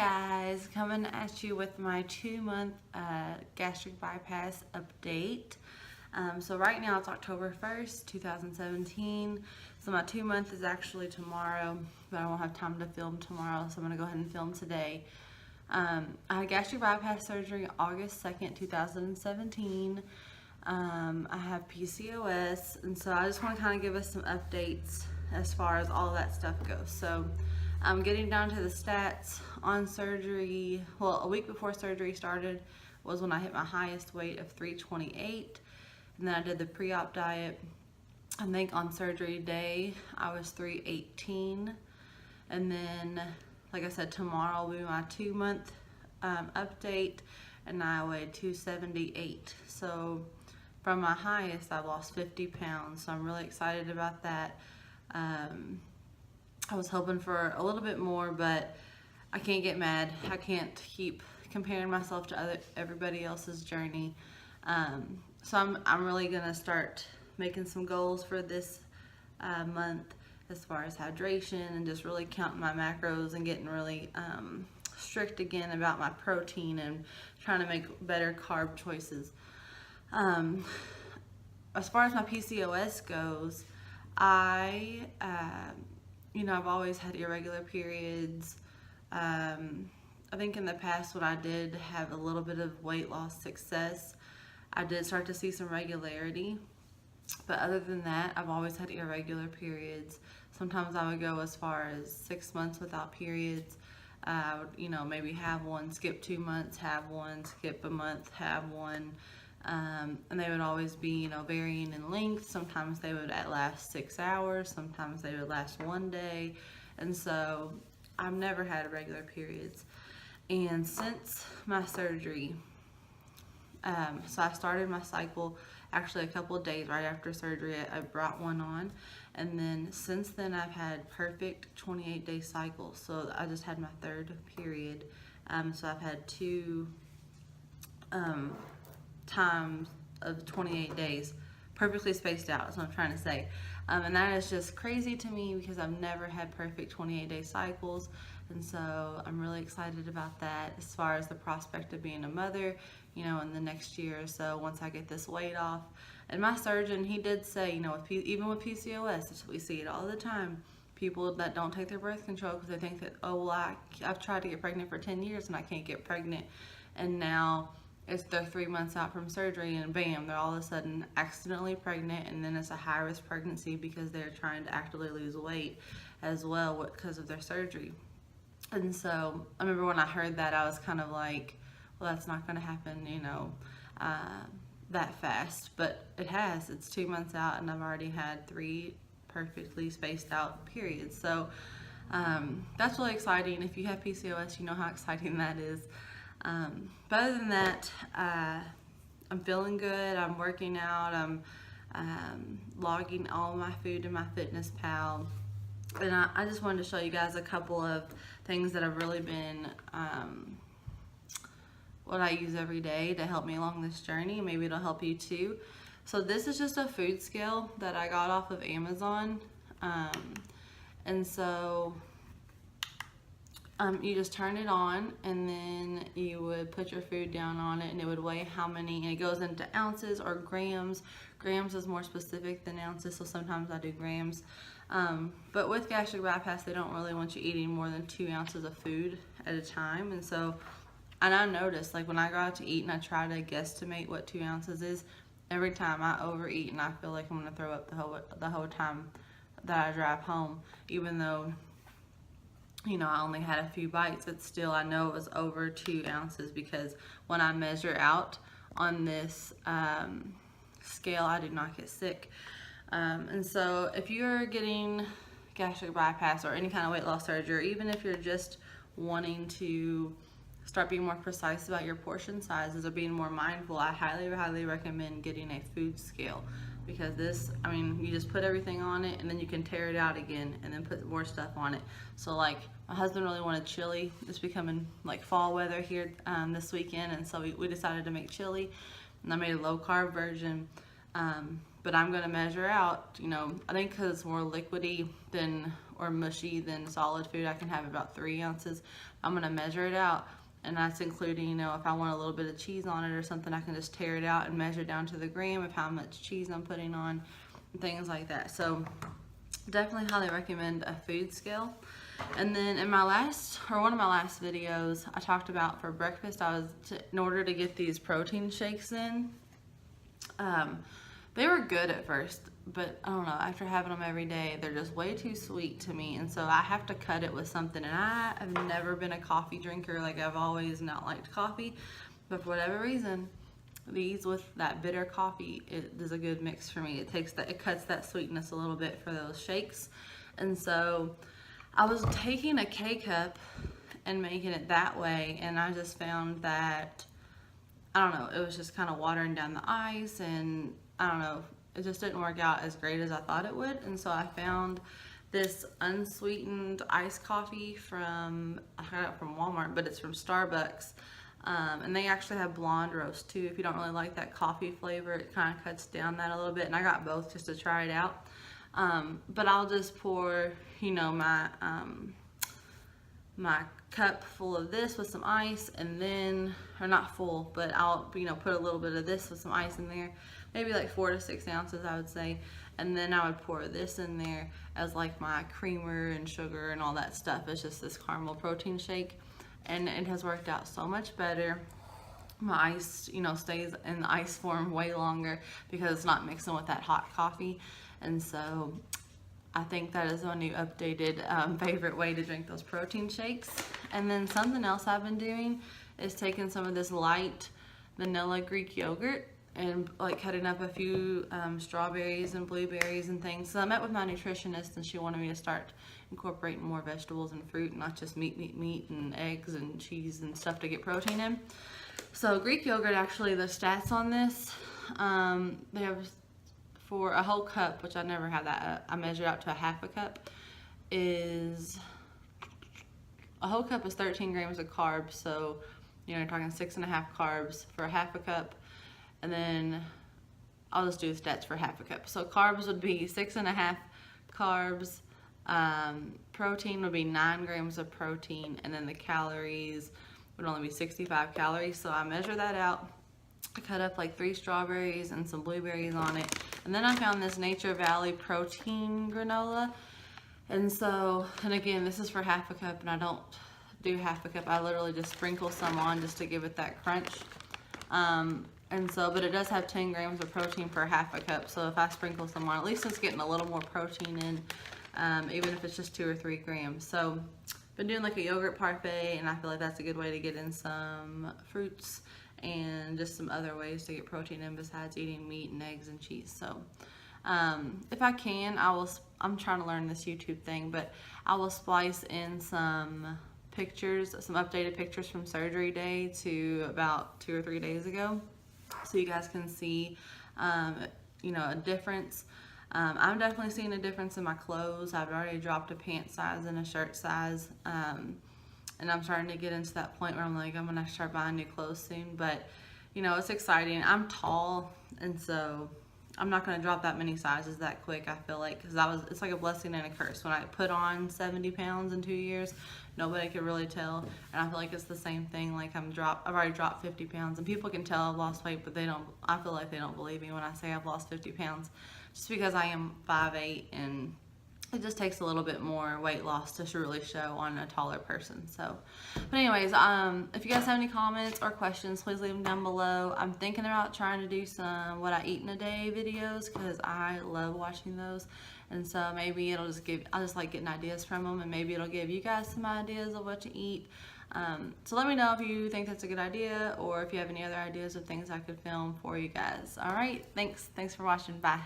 guys, coming at you with my 2-month gastric bypass update. So right now it's October 1st, 2017. So my 2-month is actually tomorrow, but I won't have time to film tomorrow, so I'm going to go ahead and film today. I had gastric bypass surgery August 2nd, 2017. I have PCOS, and so I just want to kind of give us some updates as far as all of that stuff goes. So getting down to the stats on surgery, well, a week before surgery started was when I hit my highest weight of 328, and then I did the pre-op diet. I think on surgery day I was 318, and then like I said, tomorrow will be my 2-month update, and I weighed 278. So from my highest, I've lost 50 pounds, so I'm really excited about that. I was hoping for a little bit more, but I can't get mad. I can't keep comparing myself to everybody else's journey. So I'm really gonna start making some goals for this month as far as hydration, and just really counting my macros and getting really strict again about my protein and trying to make better carb choices. As far as my PCOS goes, I've always had irregular periods. I think in the past when I did have a little bit of weight loss success, I did start to see some regularity. But other than that, I've always had irregular periods. Sometimes I would go as far as 6 months without periods. I would, maybe have one, skip 2 months, have one, skip a month, have one. And they would always be, varying in length. Sometimes they would last 6 hours. Sometimes they would last 1 day. And so I've never had regular periods. And since my surgery, so I started my cycle actually a couple of days right after surgery. I brought one on, and then since then I've had perfect 28-day cycles. So I just had my 3rd period. So I've had 2 times of 28 days perfectly spaced out, is what I'm trying to say. And that is just crazy to me because I've never had perfect 28-day cycles, and so I'm really excited about that as far as the prospect of being a mother, in the next year or so once I get this weight off. And my surgeon, he did say, even with PCOS, we see it all the time, people that don't take their birth control because they think that, oh, well, I've tried to get pregnant for 10 years and I can't get pregnant, and now they're 3 months out from surgery and bam, they're all of a sudden accidentally pregnant, and then it's a high-risk pregnancy because they're trying to actively lose weight as well because of their surgery. And so I remember when I heard that, I was kind of like, well, that's not going to happen, that fast. But it has. It's 2 months out, and I've already had 3 perfectly spaced out periods. So that's really exciting. If you have PCOS, you know how exciting that is. But other than that, I'm feeling good. I'm working out. I'm logging all my food in my FitnessPal. And I just wanted to show you guys a couple of things that have really been what I use every day to help me along this journey. Maybe it'll help you too. So this is just a food scale that I got off of Amazon. And so you just turn it on, and then you would put your food down on it, and it would weigh how many, and it goes into ounces or grams. Grams is more specific than ounces, so sometimes I do grams. But with gastric bypass, they don't really want you eating more than 2 ounces of food at a time. And I noticed, like when I go out to eat and I try to guesstimate what 2 ounces is, every time I overeat and I feel like I'm gonna throw up the whole time that I drive home, even though I only had a few bites. It's still, I know it was over 2 ounces because when I measure out on this scale, I do not get sick. And so if you're getting gastric bypass or any kind of weight loss surgery, or even if you're just wanting to start being more precise about your portion sizes or being more mindful, I highly recommend getting a food scale, because this, you just put everything on it and then you can tear it out again and then put more stuff on it. So like my husband really wanted chili. It's becoming like fall weather here this weekend, and so we decided to make chili, and I made a low carb version. but I'm going to measure out, you know, I think because it's more liquidy than, or mushy than solid food, I can have about 3 ounces. I'm going to measure it out, and that's including, you know, if I want a little bit of cheese on it or something, I can just tear it out and measure down to the gram of how much cheese I'm putting on, and things like that. So definitely highly recommend a food scale. And then in my last, or one of my last videos, I talked about for breakfast, in order to get these protein shakes in, they were good at first, but I don't know, after having them every day, they're just way too sweet to me, and so I have to cut it with something. And I have never been a coffee drinker, like I've always not liked coffee, but for whatever reason, these with that bitter coffee, it is a good mix for me. It cuts that sweetness a little bit for those shakes. And so I was taking a K-cup and making it that way, and I just found that, I don't know, it was just kind of watering down the ice, and I don't know, it just didn't work out as great as I thought it would. And so I found this unsweetened iced coffee I got it from Walmart, but it's from Starbucks. And they actually have blonde roast too. If you don't really like that coffee flavor, it kind of cuts down that a little bit. And I got both just to try it out. But I'll just pour, you know, my cup full of this with some ice, and then, or not full, but I'll, you know, put a little bit of this with some ice in there, maybe like 4 to 6 ounces, I would say. And then I would pour this in there as like my creamer and sugar and all that stuff. It's just this caramel protein shake, and it has worked out so much better. My ice, you know, stays in the ice form way longer because it's not mixing with that hot coffee. And so I think that is my new updated favorite way to drink those protein shakes. And then something else I've been doing is taking some of this light vanilla Greek yogurt and like cutting up a few strawberries and blueberries and things. So I met with my nutritionist, and she wanted me to start incorporating more vegetables and fruit, and not just meat and eggs and cheese and stuff to get protein in. So Greek yogurt, actually, the stats on this, they have for a whole cup, which I never had that, I measured out to a half a cup, is, a whole cup is 13 grams of carbs. So, you know, you're talking 6.5 carbs for a half a cup. And then I'll just do the stats for half a cup. So carbs would be 6.5 carbs, protein would be 9 grams of protein, and then the calories would only be 65 calories. So I measure that out. I cut up like 3 strawberries and some blueberries on it. And then I found this Nature Valley protein granola. And so, and again, this is for half a cup, and I don't do half a cup. I literally just sprinkle some on just to give it that crunch. And so, but it does have 10 grams of protein per half a cup. So if I sprinkle some on, at least it's getting a little more protein in, even if it's just 2 or 3 grams. So been doing like a yogurt parfait, and I feel like that's a good way to get in some fruits and just some other ways to get protein in besides eating meat and eggs and cheese. So if I can, I'm trying to learn this YouTube thing, but I will splice in some pictures, some updated pictures from surgery day to about 2 or 3 days ago, so you guys can see, you know, a difference. I'm definitely seeing a difference in my clothes. I've already dropped a pant size and a shirt size, and I'm starting to get into that point where I'm like, I'm gonna start buying new clothes soon. But you know, it's exciting. I'm tall, and so I'm not gonna drop that many sizes that quick, I feel like, because it's like a blessing and a curse. When I put on 70 pounds in 2 years, nobody could really tell. And I feel like it's the same thing. Like I've already dropped 50 pounds, and people can tell I've lost weight, but I feel like they don't believe me when I say I've lost 50 pounds, just because I am 5'8", and it just takes a little bit more weight loss to really show on a taller person. So, but anyways, if you guys have any comments or questions, please leave them down below. I'm thinking about trying to do some what I eat in a day videos, because I love watching those. And so maybe I'll just like getting ideas from them, and maybe it'll give you guys some ideas of what to eat. So let me know if you think that's a good idea, or if you have any other ideas of things I could film for you guys. All right, thanks for watching. Bye.